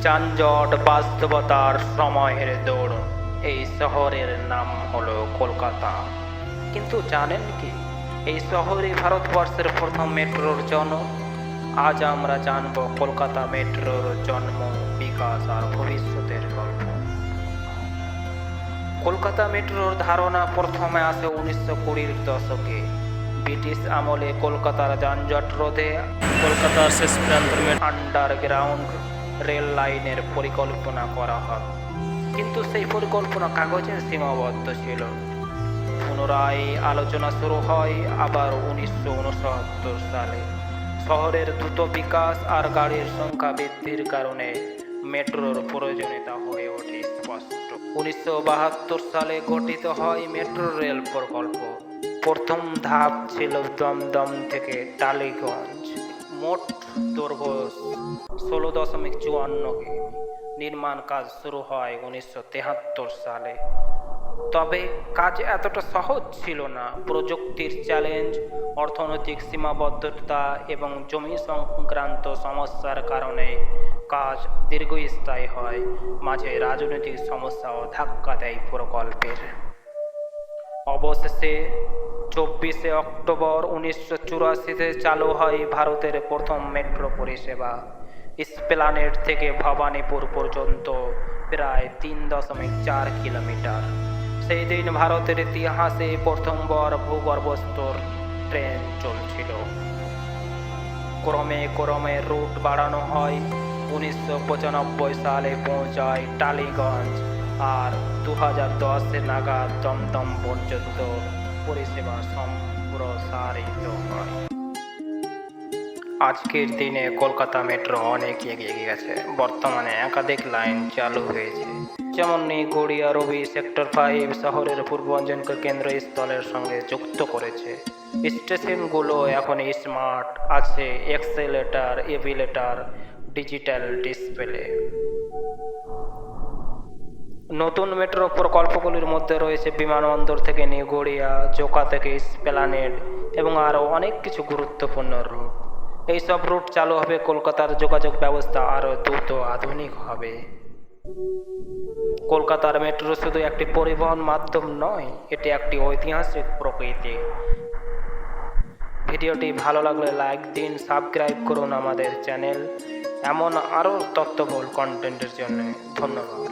যানজট, বাস্তবতার সময়ের দৌড়। এই শহরের নাম হলো কলকাতা। কিন্তু জানেন কি, এই শহরই ভারতবর্ষের প্রথম মেট্রোর জনক। আজ আমরা জানব কলকাতা মেট্রোর জন্ম, বিকাশ আর ভবিষ্যতের গল্প। কলকাতা মেট্রোর ধারণা প্রথমে আসে 1920-র দশকে। ব্রিটিশ আমলে কলকাতার যানজট রোধে কলকাতার শেষ প্রান্তের আন্ডারগ্রাউন্ড রেল লাইনের পরিকল্পনা করা হয়, কিন্তু সেই পরিকল্পনা কাগজে সীমাবদ্ধ ছিল। পুনরায় আলোচনা শুরু হয় আবার 1969 সালে। শহরের দ্রুত বিকাশ আর গাড়ির সংখ্যা বৃদ্ধির কারণে মেট্রোর প্রয়োজনীয়তা হয়ে ওঠে স্পষ্ট। 1972 সালে গঠিত হয় মেট্রো রেল প্রকল্প। প্রথম ধাপ ছিল দমদম থেকে টালিগঞ্জ। মোট দৈর্ঘ্য 16.54 কিমি। নির্মাণ কাজ শুরু হয় 1973 সালে। তবে কাজ এতটা সহজ ছিল না। প্রযুক্তির চ্যালেঞ্জ, অর্থনৈতিক সীমাবদ্ধতা এবং জমি সংক্রান্ত সমস্যার কারণে কাজ দীর্ঘস্থায়ী হয়। মাঝে রাজনৈতিক সমস্যাও ধাক্কা দেয় প্রকল্পের। অবশেষে 24শে অক্টোবর 1984-তে চালু হয় ভারতের প্রথম মেট্রো পরিষেবা। এসপ্ল্যানেড থেকে ভবানীপুর পর্যন্ত প্রায় 3.4 কিলোমিটার। সেই দিন ভারতের ইতিহাসে প্রথমবার ভূগর্ভস্থ ট্রেন চলছিল। ক্রমে ক্রমে রুট বাড়ানো হয়। 1995 সালে পৌঁছায় টালিগঞ্জ আর 2010 নাগাদ দমদম পর্যন্ত পরিষেবা সম্প্রসারিত হয়। আজকের দিনে কলকাতা মেট্রো অনেক এগিয়ে গেছে। বর্তমানে একাধিক লাইন চালু হয়েছে, যেমন গড়িয়া রবি সেক্টর 5 শহরের পূর্বাঞ্চলকে কেন্দ্রস্থলের সঙ্গে যুক্ত করেছে। স্টেশনগুলো এখন স্মার্ট আছে, এক্সেলেটর, এভিলেটর, ডিজিটাল ডিসপ্লে। নতুন মেট্রো প্রকল্পগুলির মধ্যে রয়েছে বিমানবন্দর থেকে গড়িয়া, জোকা থেকে এসপ্ল্যানেড এবং আরও অনেক কিছু গুরুত্বপূর্ণ রুট। এইসব রুট চালু হবে, কলকাতার যোগাযোগ ব্যবস্থা আরও দ্রুত আধুনিক হবে। কলকাতার মেট্রো শুধু একটি পরিবহন মাধ্যম নয়, এটি একটি ঐতিহাসিক প্রকৃতি। ভিডিওটি ভালো লাগলে লাইক দিন, সাবস্ক্রাইব করুন আমাদের চ্যানেল। এমন আরও তথ্যবহুল কন্টেন্টের জন্য ধন্যবাদ।